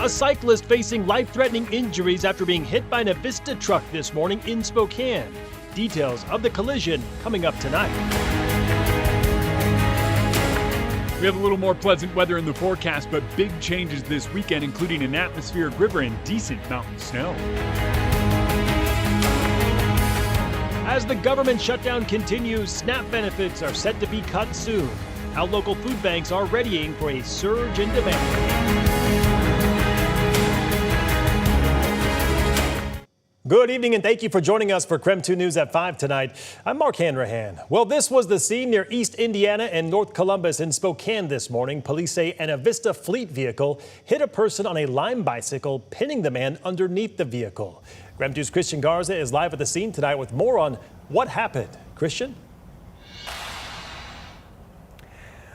A cyclist facing life-threatening injuries after being hit by an Avista truck this morning in Spokane. Details of the collision coming up tonight. We have a little more pleasant weather in the forecast, but big changes this weekend, including an atmospheric river and decent mountain snow. As the government shutdown continues, SNAP benefits are set to be cut soon. How local food banks are readying for a surge in demand. Good evening and thank you for joining us for KREM 2 News at 5 tonight. I'm Mark Hanrahan. Well, this was the scene near East Indiana and North Columbus in Spokane this morning. Police say an Avista fleet vehicle hit a person on a Lime bicycle, pinning the man underneath the vehicle. KREM 2's Christian Garza is live at the scene tonight with more on what happened. Christian?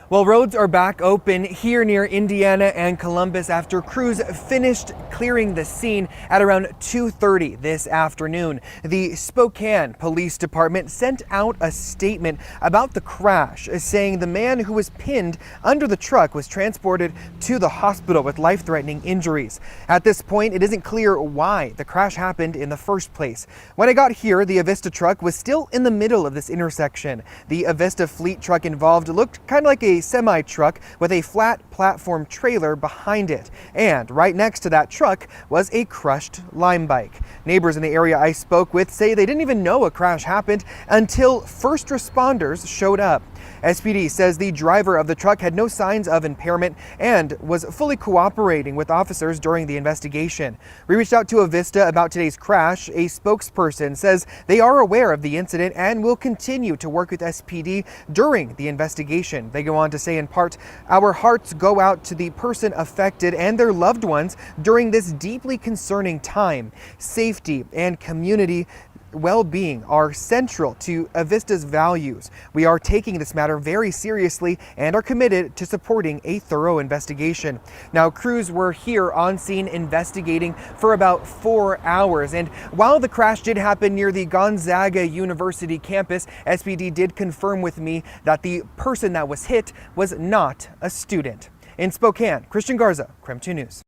Well, roads are back open here near Indiana and Columbus after crews finished clearing the scene at around 2:30 this afternoon. The Spokane Police Department sent out a statement about the crash, saying the man who was pinned under the truck was transported to the hospital with life-threatening injuries. At this point, it isn't clear why the crash happened in the first place. When I got here, the Avista truck was still in the middle of this intersection. The Avista fleet truck involved looked kind of like a semi-truck with a flat platform trailer behind it. And right next to that truck was a crushed Lime bike. Neighbors in the area I spoke with say they didn't even know a crash happened until first responders showed up. SPD says the driver of the truck had no signs of impairment and was fully cooperating with officers during the investigation. We reached out to Avista about today's crash. A spokesperson says they are aware of the incident and will continue to work with SPD during the investigation. They go on to say in part, "Our hearts go out to the person affected and their loved ones during this deeply concerning time. Safety and community well-being are central to Avista's values. We are taking this matter very seriously and are committed to supporting a thorough investigation." Now, crews were here on scene investigating for about 4 hours. And while the crash did happen near the Gonzaga University campus, SPD did confirm with me that the person that was hit was not a student. In Spokane, Christian Garza, KREM 2 News.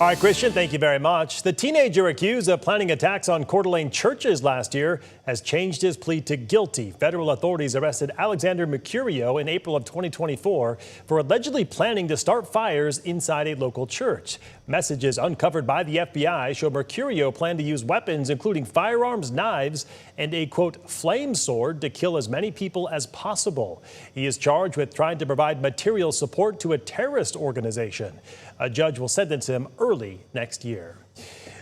All right, Christian, thank you very much. The teenager accused of planning attacks on Coeur d'Alene churches last year has changed his plea to guilty. Federal authorities arrested Alexander Mercurio in April of 2024 for allegedly planning to start fires inside a local church. Messages uncovered by the FBI show Mercurio planned to use weapons, including firearms, knives, and a, quote, flame sword to kill as many people as possible. He is charged with trying to provide material support to a terrorist organization. A judge will sentence him early next year.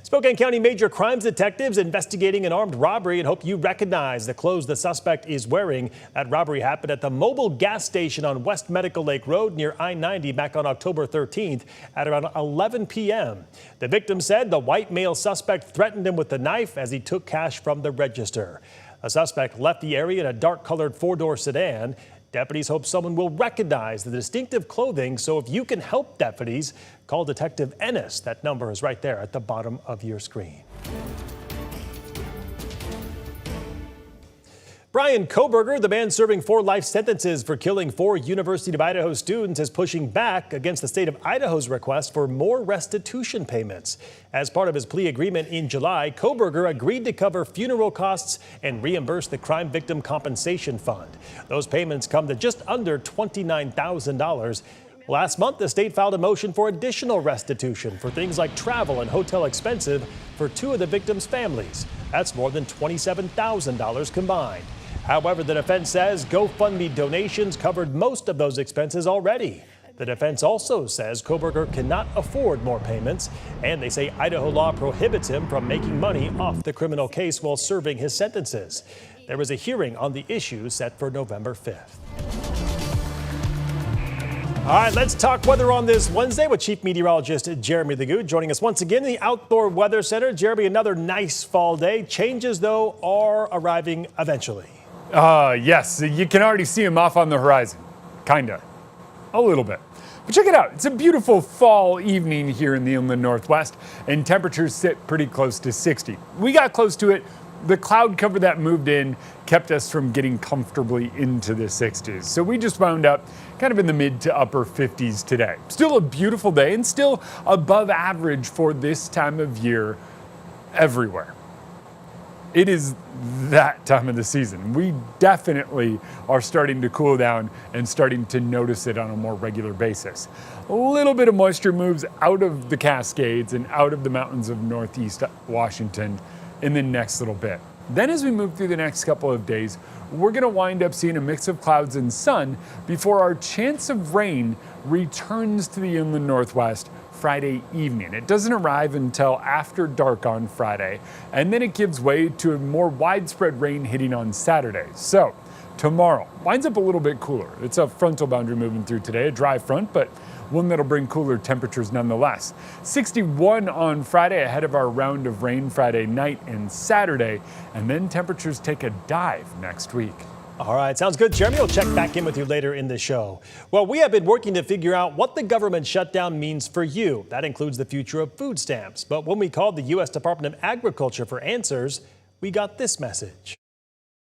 Spokane County major crimes detectives investigating an armed robbery and hope you recognize the clothes the suspect is wearing. That robbery happened at the mobile gas station on West Medical Lake Road near I-90 back on October 13th at around 11 p.m. The victim said the white male suspect threatened him with the knife as he took cash from the register. A suspect left the area in a dark-colored four-door sedan. Deputies hope someone will recognize the distinctive clothing, so if you can help deputies, call Detective Ennis. That number is right there at the bottom of your screen. Brian Kohberger, the man serving 4 life sentences for killing 4 University of Idaho students, is pushing back against the state of Idaho's request for more restitution payments. As part of his plea agreement in July, Kohberger agreed to cover funeral costs and reimburse the Crime Victim Compensation Fund. Those payments come to just under $29,000. Last month, the state filed a motion for additional restitution for things like travel and hotel expenses for 2 of the victims' families. That's more than $27,000 combined. However, the defense says GoFundMe donations covered most of those expenses already. The defense also says Kohberger cannot afford more payments, and they say Idaho law prohibits him from making money off the criminal case while serving his sentences. There is a hearing on the issue set for November 5th. All right, let's talk weather on this Wednesday with Chief Meteorologist Jeremy Legout joining us once again in the Outdoor Weather Center. Jeremy, another nice fall day. Changes, though, are arriving eventually. Yes, you can already see them off on the horizon. Kinda. A little bit. But check it out. It's a beautiful fall evening here in the inland Northwest, and temperatures sit pretty close to 60. We got close to it the cloud cover that moved in kept us from getting comfortably into the 60s. So we just wound up kind of in the mid to upper 50s today. Still a beautiful day and still above average for this time of year everywhere. It is that time of the season. We definitely are starting to cool down and starting to notice it on a more regular basis. A little bit of moisture moves out of the Cascades and out of the mountains of northeast Washington in the next little bit. Then as we move through the next couple of days, we're going to wind up seeing a mix of clouds and sun before our chance of rain returns to the inland northwest Friday evening. It doesn't arrive until after dark on Friday, and then it gives way to a more widespread rain hitting on Saturday. So tomorrow winds up a little bit cooler. It's a frontal boundary moving through today, a dry front, but one that'll bring cooler temperatures nonetheless. 61 on Friday ahead of our round of rain Friday night and Saturday, and then temperatures take a dive next week. All right, sounds good. Jeremy will check back in with you later in the show. Well, we have been working to figure out what the government shutdown means for you. That includes the future of food stamps. But when we called the U.S. Department of Agriculture for answers, we got this message.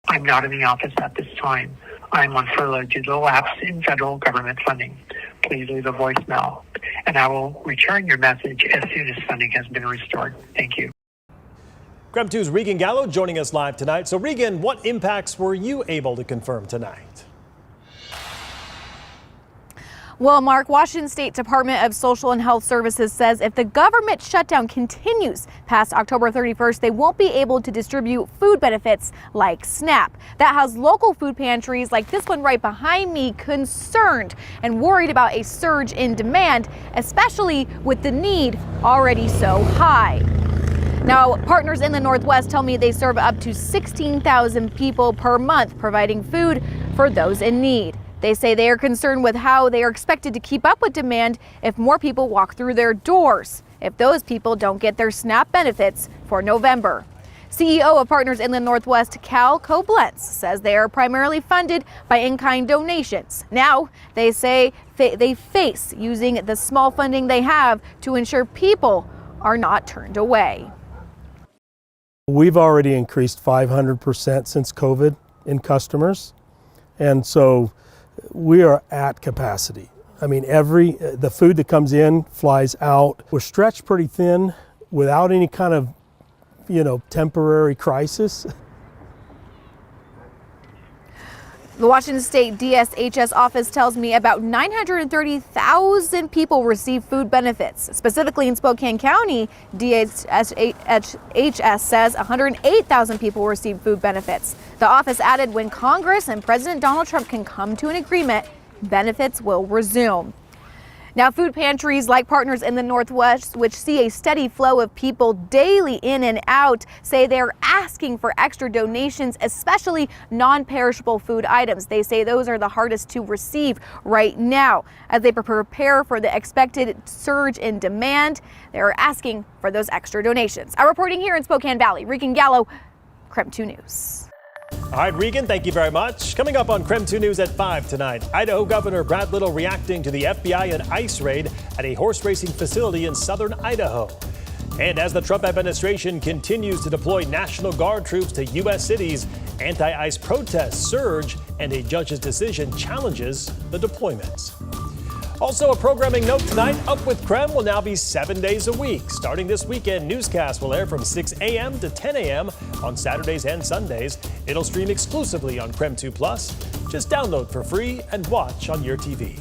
I'm not in the office at this time. I'm on furlough due to the lapse in federal government funding. Please leave a voicemail, and I will return your message as soon as funding has been restored. Thank you. KREM 2's Regan Gallo joining us live tonight. So, Regan, what impacts were you able to confirm tonight? Well, Mark, Washington State Department of Social and Health Services says if the government shutdown continues past October 31st, they won't be able to distribute food benefits like SNAP. That has local food pantries like this one right behind me concerned and worried about a surge in demand, especially with the need already so high. Now, partners in the Northwest tell me they serve up to 16,000 people per month, providing food for those in need. They say they are concerned with how they are expected to keep up with demand if more people walk through their doors, if those people don't get their SNAP benefits for November. CEO of Partners in the Northwest, Cal Koblenz, says they are primarily funded by in-kind donations. Now, they say they face using the small funding they have to ensure people are not turned away. We've already increased 500% since COVID in customers, and so we are at capacity. I mean, the food that comes in flies out. We're stretched pretty thin without any kind of, temporary crisis. The Washington State DSHS office tells me about 930,000 people receive food benefits. Specifically in Spokane County, DSHS says 108,000 people receive food benefits. The office added when Congress and President Donald Trump can come to an agreement, benefits will resume. Now, food pantries like Partners in the Northwest, which see a steady flow of people daily in and out, say they're asking for extra donations, especially non-perishable food items. They say those are the hardest to receive right now. As they prepare for the expected surge in demand, they're asking for those extra donations. Our reporting here in Spokane Valley, Regan Gallo, KREM 2 News. All right, Regan, thank you very much. Coming up on KREM 2 News at 5 tonight, Idaho Governor Brad Little reacting to the FBI and ICE raid at a horse racing facility in southern Idaho. And as the Trump administration continues to deploy National Guard troops to U.S. cities, anti-ICE protests surge and a judge's decision challenges the deployments. Also, a programming note tonight, Up with KREM will now be 7 days a week. Starting this weekend, newscasts will air from 6 a.m. to 10 a.m. on Saturdays and Sundays. It'll stream exclusively on KREM 2 Plus. Just download for free and watch on your TV.